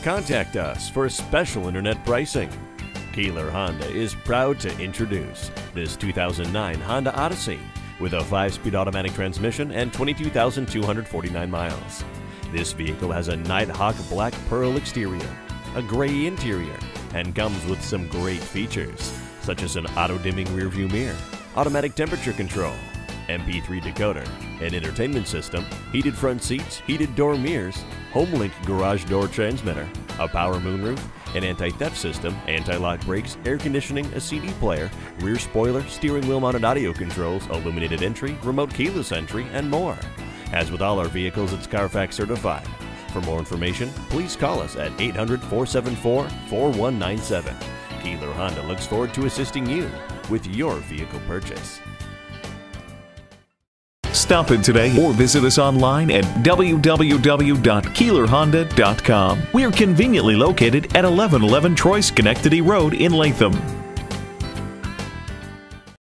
Contact us for special internet pricing. Keeler Honda is proud to introduce this 2009 Honda Odyssey with a 5-speed automatic transmission and 22,249 miles. This vehicle has a Nighthawk black pearl exterior, a gray interior, and comes with some great features, such as an auto-dimming rearview mirror, automatic temperature control, MP3 decoder, an entertainment system, heated front seats, heated door mirrors, HomeLink garage door transmitter, a power moonroof, an anti-theft system, anti-lock brakes, air conditioning, a CD player, rear spoiler, steering wheel mounted audio controls, illuminated entry, remote keyless entry, and more. As with all our vehicles, it's Carfax certified. For more information, please call us at 800-474-4197. Keeler Honda looks forward to assisting you with your vehicle purchase. Stop in today or visit us online at www.keelerhonda.com. We are conveniently located at 1111 Troy Schenectady Road in Latham.